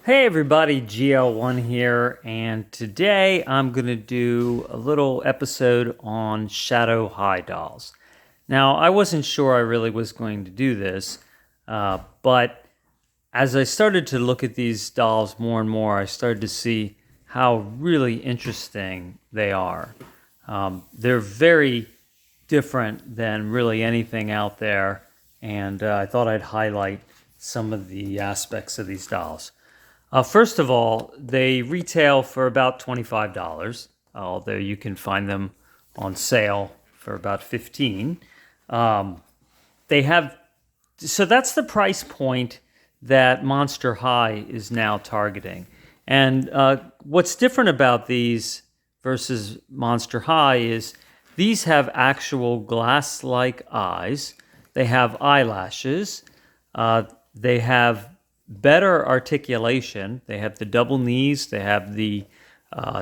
Hey everybody, GL1 here, and today I'm going to do a little episode on Shadow High dolls. Now, I wasn't sure I really was going to do this, but as I started to look at these dolls more and more, I started to see how really interesting they are. They're very different than really anything out there, and I thought I'd highlight some of the aspects of these dolls. First of all, they retail for about $25, although you can find them on sale for about $15. They have, so that's the price point that Monster High is now targeting. And what's different about these versus Monster High is these have actual glass-like eyes. They have eyelashes. They have better articulation. They have the double knees, they have the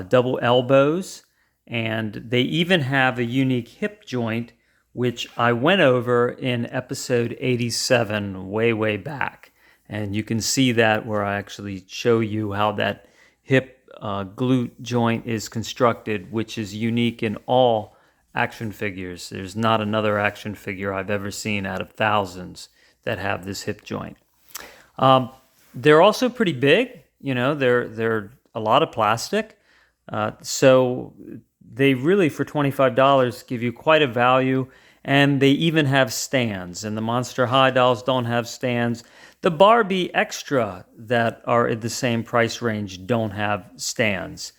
double elbows, and they even have a unique hip joint, which I went over in episode 87 way back. And you can see that where I actually show you how that hip glute joint is constructed, which is unique in all action figures. There's not another action figure I've ever seen out of thousands that have this hip joint. They're also pretty big. They're a lot of plastic. So they really, for $25, give you quite a value. And they even have stands. And the Monster High dolls don't have stands. The Barbie Extra that are in the same price range don't have stands.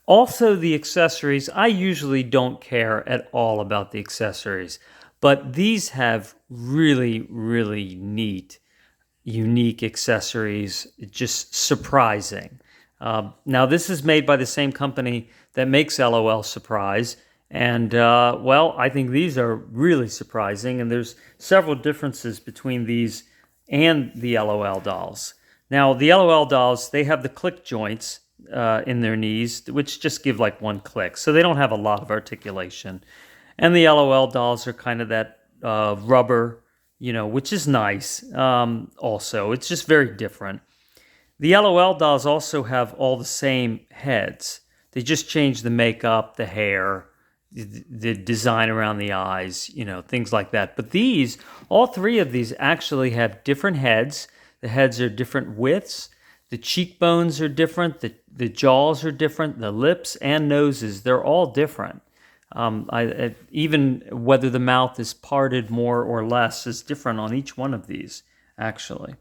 Also, the accessories, I usually don't care at all about the accessories. But these have really neat, unique accessories, just surprising. Now, this is made by the same company that makes LOL Surprise, and I think these are really surprising, and there's several differences between these and the LOL dolls. Now, the LOL dolls, they have the click joints in their knees, which just give like one click, so they don't have a lot of articulation. And the LOL dolls are kind of that rubber, which is nice. Also, it's just very different. The LOL dolls also have all the same heads. They just change the makeup, the hair, the design around the eyes, things like that. But all three of these actually have different heads. The heads are different widths. The cheekbones are different. The jaws are different. The lips and noses, they're all different. Even whether the mouth is parted more or less is different on each one of these, actually.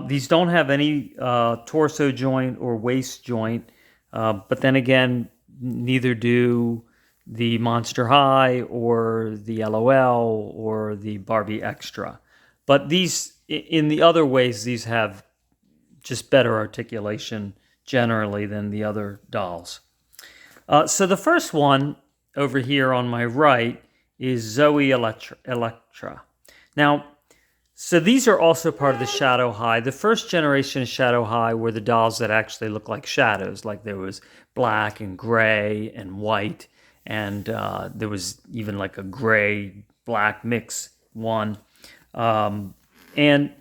These don't have any torso joint or waist joint, but then again, neither do the Monster High or the LOL or the Barbie Extra. But these, in the other ways, these have just better articulation generally than the other dolls. So the first one over here on my right is Zooey Electra. Now, so these are also part of the Shadow High. The first generation of Shadow High were the dolls that actually look like shadows, like there was black and gray and white, and there was even like a gray-black mix one. And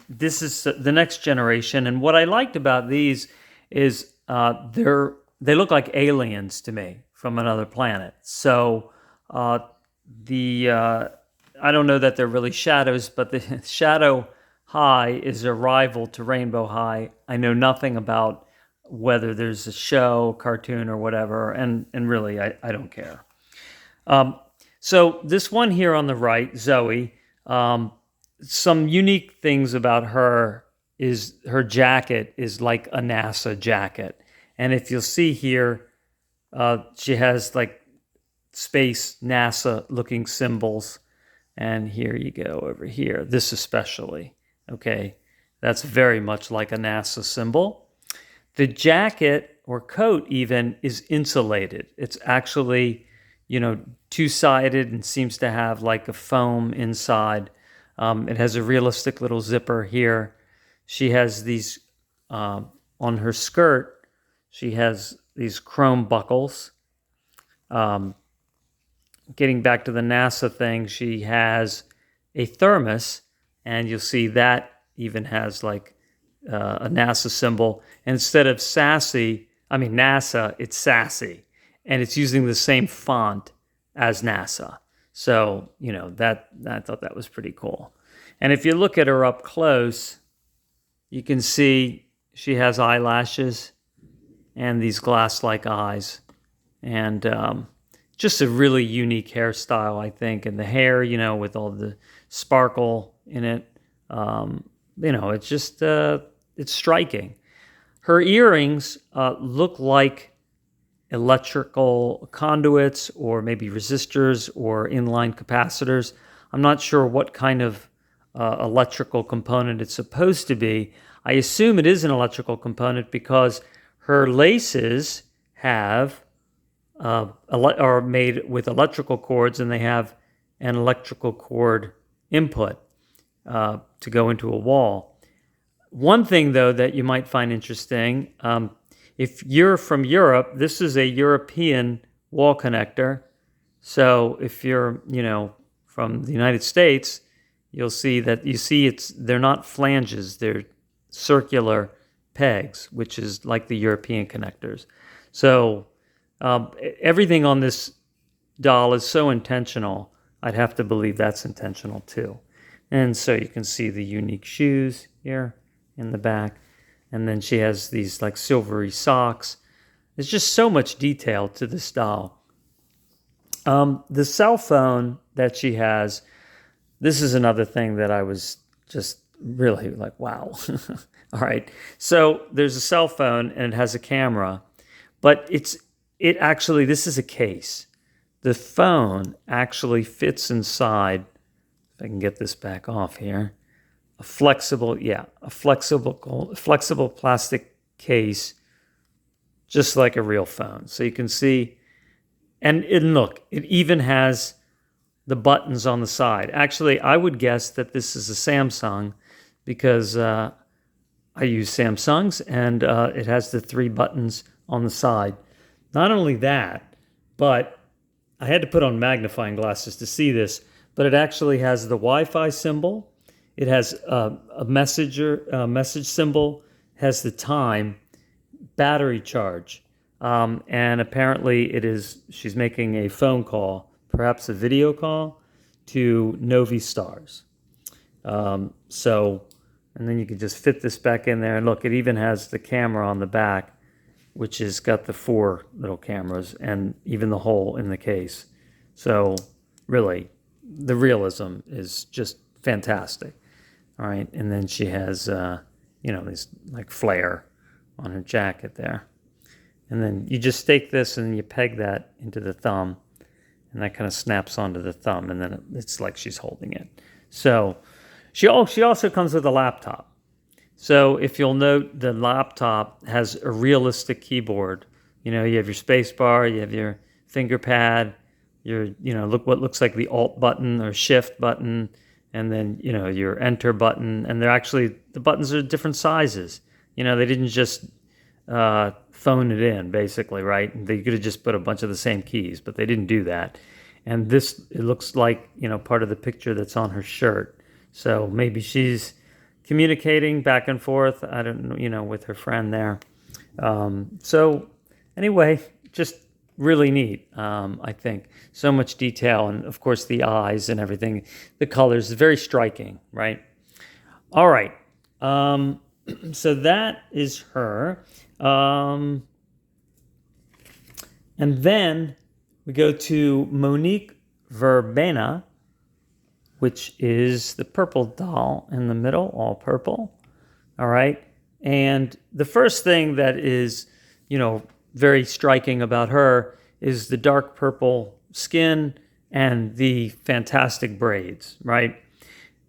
this is the next generation, and what I liked about these is they look like aliens to me from another planet. So I don't know that they're really shadows, but the Shadow High is a rival to Rainbow High. I know nothing about whether there's a show, cartoon, or whatever, and really I don't care. So this one here on the right, Zoe, some unique things about her is her jacket is like a NASA jacket. And if you'll see here, she has like space NASA looking symbols. And here you go over here, this especially, okay? That's very much like a NASA symbol. The jacket or coat even is insulated. It's actually, two-sided and seems to have like a foam inside. It has a realistic little zipper here. She has these, on her skirt, she has these chrome buckles. Getting back to the NASA thing, she has a thermos, and you'll see that even has like a NASA symbol. And instead of NASA, it's sassy. And it's using the same font as NASA. So, that I thought that was pretty cool. And if you look at her up close, you can see she has eyelashes and these glass-like eyes. And just a really unique hairstyle, I think. And the hair, with all the sparkle in it, it's just, it's striking. Her earrings look like electrical conduits or maybe resistors or inline capacitors. I'm not sure what kind of electrical component it's supposed to be. I assume it is an electrical component because her laces are made with electrical cords, and they have an electrical cord input to go into a wall. One thing, though, that you might find interesting, if you're from Europe, this is a European wall connector. So if you're, from the United States, you'll see that they're not flanges, they're circular pegs, which is like the European connectors. So everything on this doll is so intentional, I'd have to believe that's intentional too. And so you can see the unique shoes here in the back. And then she has these like silvery socks. There's just so much detail to this doll. The cell phone that she has, this is another thing that I was just really like, wow. All right. So there's a cell phone and it has a camera, but this is a case. The phone actually fits inside, if I can get this back off here, a flexible plastic case, just like a real phone. So you can see, and look, it even has the buttons on the side. Actually, I would guess that this is a Samsung because I use Samsungs, and it has the 3 buttons on the side. Not only that, but I had to put on magnifying glasses to see this, but it actually has the Wi-Fi symbol. It has a message symbol, has the time, battery charge, and apparently she's making a phone call, perhaps a video call, to Novi Stars. And then you can just fit this back in there, and look, it even has the camera on the back, which has got the 4 little cameras and even the hole in the case. So really, the realism is just fantastic. All right, and then she has, this like flare on her jacket there. And then you just stake this and you peg that into the thumb, and that kind of snaps onto the thumb, and then it's like she's holding it. So she also comes with a laptop. So if you'll note, the laptop has a realistic keyboard. You have your space bar, you have your finger pad, look what looks like the Alt button or Shift button, and then, your Enter button. And the buttons are different sizes. They didn't just phone it in, basically, right? They could have just put a bunch of the same keys, but they didn't do that. And it looks like, part of the picture that's on her shirt. So maybe she's communicating back and forth, I don't know, with her friend there. So anyway, just really neat, I think. So much detail, and of course the eyes and everything, the colors, very striking, right? All right, so that is her. And then we go to Monique Verbena, which is the purple doll in the middle, all purple. All right. And the first thing that is, very striking about her is the dark purple skin and the fantastic braids, right?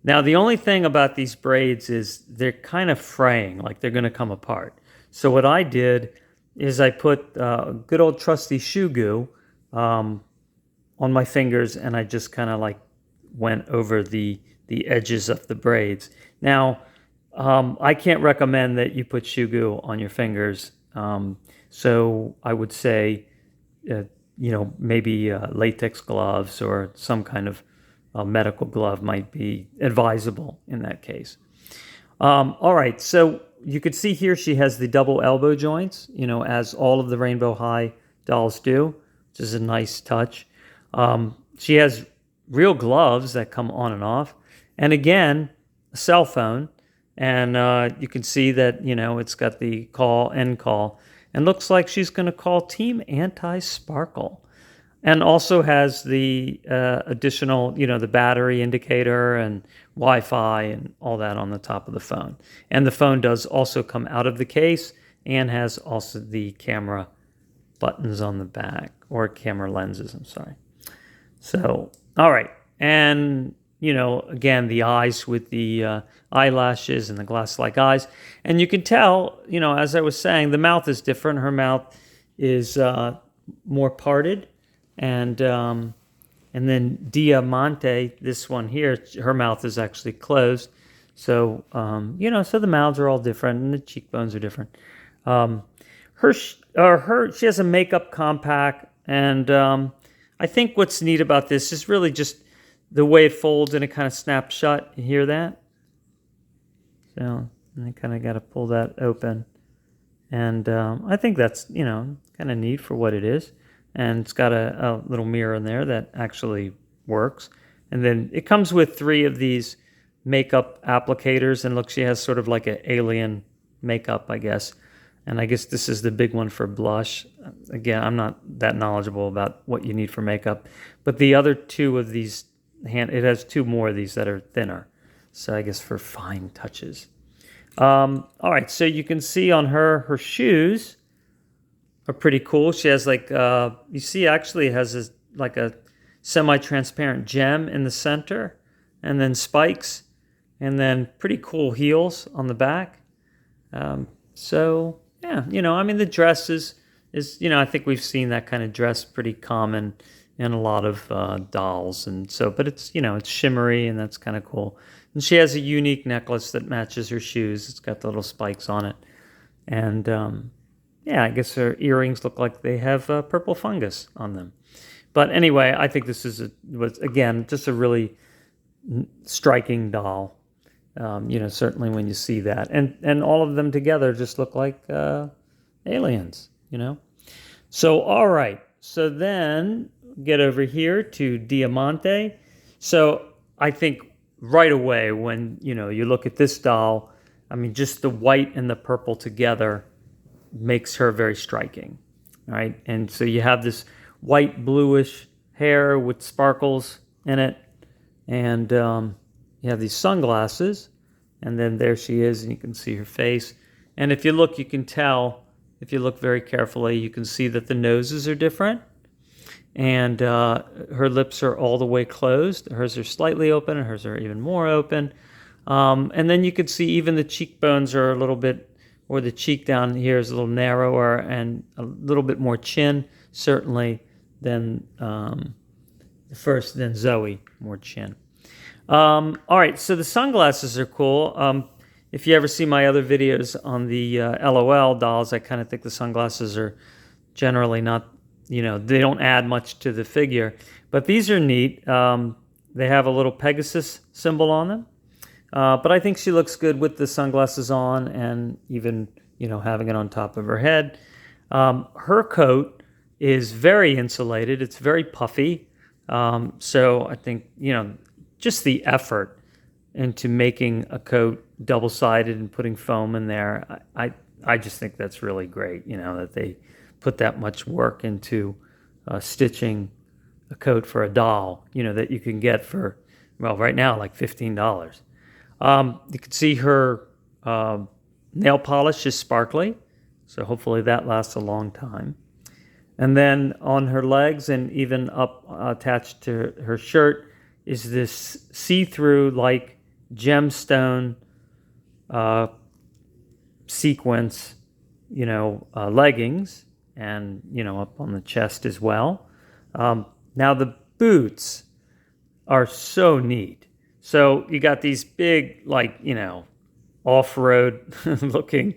Now, the only thing about these braids is they're kind of fraying, like they're going to come apart. So what I did is I put good old trusty shoe goo on my fingers, and I just kind of like went over the edges of the braids. Now, I can't recommend that you put shoe goo on your fingers. So I would say, maybe latex gloves or some kind of medical glove might be advisable in that case. All right, so you could see here she has the double elbow joints, as all of the Rainbow High dolls do, which is a nice touch. She has real gloves that come on and off. And again, a cell phone. And you can see that, it's got the end call. And looks like she's going to call Team Anti-Sparkle. And also has the additional, the battery indicator and Wi-Fi and all that on the top of the phone. And the phone does also come out of the case and has also the camera buttons on the back, or camera lenses, I'm sorry. So, all right. And, again, the eyes with the eyelashes and the glass-like eyes. And you can tell, as I was saying, the mouth is different. Her mouth is more parted. And then Diamante, this one here, her mouth is actually closed. So, so the mouths are all different and the cheekbones are different. She has a makeup compact. And I think what's neat about this is really just the way it folds and it kind of snaps shut. You hear that? So, and I kind of got to pull that open. And I think that's, kind of neat for what it is. And it's got a little mirror in there that actually works. And then it comes with 3 of these makeup applicators. And look, she has sort of like an alien makeup, I guess. And I guess this is the big one for blush. Again, I'm not that knowledgeable about what you need for makeup. But the other 2 of these, it has 2 more of these that are thinner. So I guess for fine touches. All right, so you can see on her shoes are pretty cool. She has you see actually it has like a semi-transparent gem in the center, and then spikes, and then pretty cool heels on the back. So yeah, the dress is I think we've seen that kind of dress pretty common in a lot of dolls, and so, but it's it's shimmery and that's kind of cool. And she has a unique necklace that matches her shoes. It's got the little spikes on it, and yeah, I guess her earrings look like they have purple fungus on them. But anyway, I think this was again just a really striking doll. Certainly when you see that, and all of them together just look like aliens. So all right, so then get over here to Diamante. So I think right away when you look at this doll, I mean, just the white and the purple together makes her very striking, right? And so you have this white bluish hair with sparkles in it, and you have these sunglasses, and then there she is, and you can see her face. And if you look, you can tell, if you look very carefully, you can see that the noses are different, and her lips are all the way closed. Hers are slightly open, and hers are even more open. And then you could see even the cheekbones are a little bit, or the cheek down here is a little narrower and a little bit more chin, certainly, than than Zooey, more chin. All right, so the sunglasses are cool. If you ever see my other videos on the LOL dolls, I kind of think the sunglasses are generally not, they don't add much to the figure. But these are neat. They have a little Pegasus symbol on them. But I think she looks good with the sunglasses on and even, having it on top of her head. Her coat is very insulated. It's very puffy. So I think, just the effort into making a coat double-sided and putting foam in there, I just think that's really great, that they put that much work into stitching a coat for a doll, that you can get for, well, right now, like $15. You can see her nail polish is sparkly, so hopefully that lasts a long time. And then on her legs and even up attached to her shirt is this see-through like gemstone sequence, leggings, and, up on the chest as well. Now the boots are so neat. So you got these big, off-road looking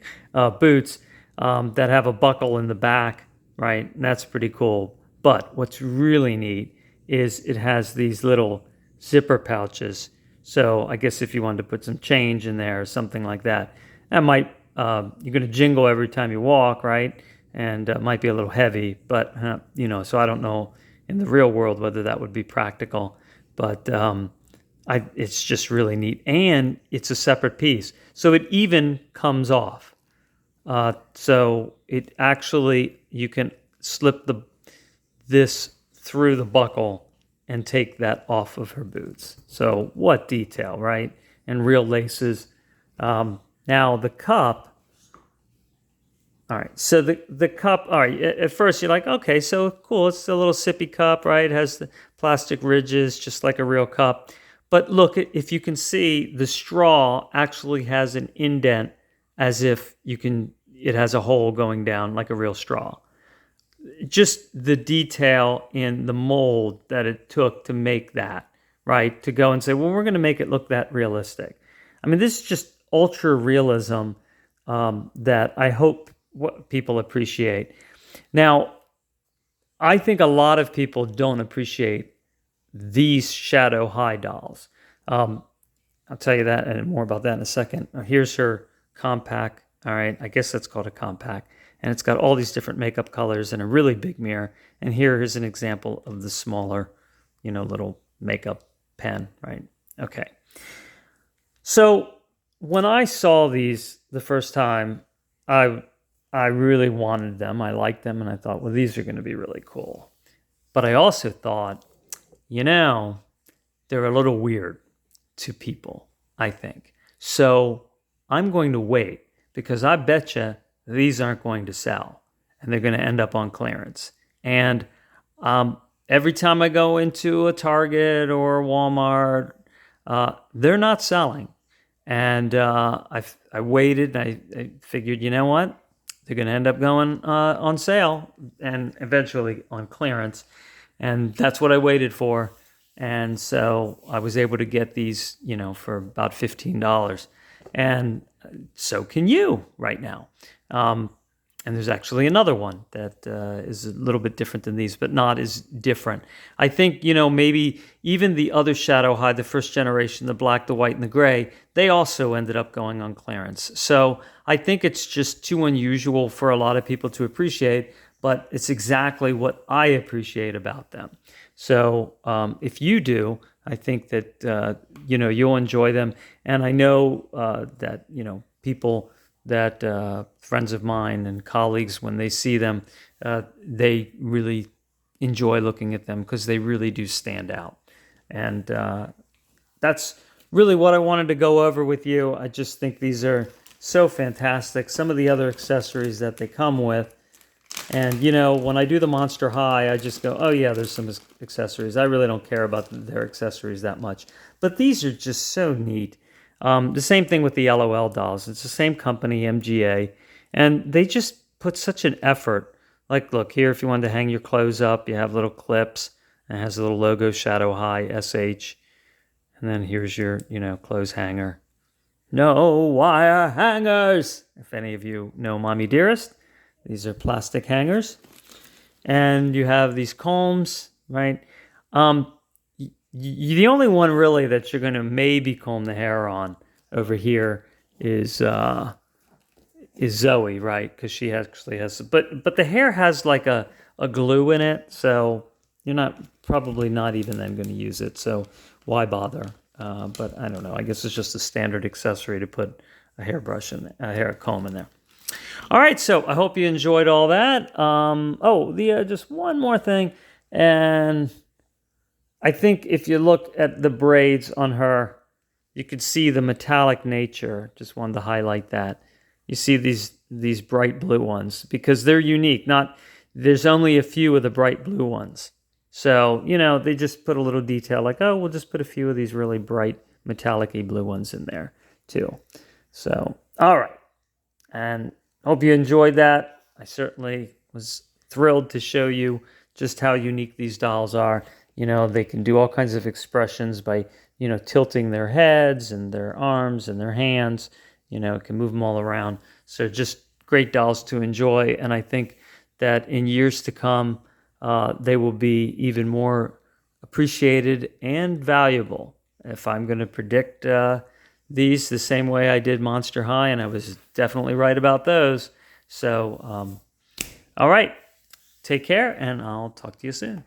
boots that have a buckle in the back, right? And that's pretty cool. But what's really neat is it has these little zipper pouches. So I guess if you wanted to put some change in there or something like that, that might you're going to jingle every time you walk, right? And might be a little heavy, but so I don't know in the real world whether that would be practical. But it's just really neat, and it's a separate piece, so it even comes off. So it actually, you can slip this through the buckle and take that off of her boots. So what detail, right? And real laces. Now the cup. All right, so the cup, all right, at first you're like, okay, so cool, it's a little sippy cup, right? It has the plastic ridges, just like a real cup. But look, if you can see, the straw actually has an indent as if it has a hole going down like a real straw. Just the detail in the mold that it took to make that, right? To go and say, well, we're going to make it look that realistic. I mean, this is just ultra realism that I hope what people appreciate. Now, I think a lot of people don't appreciate these Shadow High dolls. I'll tell you that and more about that in a second. Here's her compact. All right, I guess that's called a compact. And it's got all these different makeup colors and a really big mirror. And here is an example of the smaller, little makeup pen, right? Okay. So when I saw these the first time, I really wanted them. I liked them, and I thought, well, these are going to be really cool. But I also thought, they're a little weird to people, I think. So I'm going to wait, because I bet you these aren't going to sell, and they're going to end up on clearance. And every time I go into a Target or a Walmart, they're not selling. And I waited, and I figured, you know what? They're going to end up going on sale and eventually on clearance. And that's what I waited for. And so I was able to get these, for about $15. And so can you right now. And there's actually another one that is a little bit different than these, but not as different. I think, maybe even the other Shadow High, the first generation, the black, the white, and the gray, they also ended up going on clearance. So I think it's just too unusual for a lot of people to appreciate, but it's exactly what I appreciate about them. So if you do, I think that, you'll enjoy them. And I know that, people that friends of mine and colleagues, when they see them, they really enjoy looking at them because they really do stand out. And that's really what I wanted to go over with you. I just think these are so fantastic. Some of the other accessories that they come with. And, when I do the Monster High, I just go, oh, yeah, there's some accessories. I really don't care about their accessories that much. But these are just so neat. The same thing with the LOL dolls. It's the same company, MGA, and they just put such an effort. Like, look, here, if you wanted to hang your clothes up, you have little clips, and it has a little logo, Shadow High, SH, and then here's your, clothes hanger. No wire hangers! If any of you know Mommy Dearest, these are plastic hangers. And you have these combs, right? The only one really that you're going to maybe comb the hair on over here is Zoe, right? Because she actually has, but the hair has like a glue in it, so you're probably not even then going to use it. So why bother? But I don't know. I guess it's just a standard accessory to put a hairbrush in there, a hair comb in there. All right, so I hope you enjoyed all that. Just one more thing, and I think if you look at the braids on her, you could see the metallic nature. Just wanted to highlight that. You see these bright blue ones because they're unique. There's only a few of the bright blue ones. So, they just put a little detail like, oh, we'll just put a few of these really bright metallic-y blue ones in there too. So, all right. And hope you enjoyed that. I certainly was thrilled to show you just how unique these dolls are. They can do all kinds of expressions by, tilting their heads and their arms and their hands. It can move them all around. So just great dolls to enjoy. And I think that in years to come, they will be even more appreciated and valuable. If I'm going to predict these the same way I did Monster High, and I was definitely right about those. So, all right, take care, and I'll talk to you soon.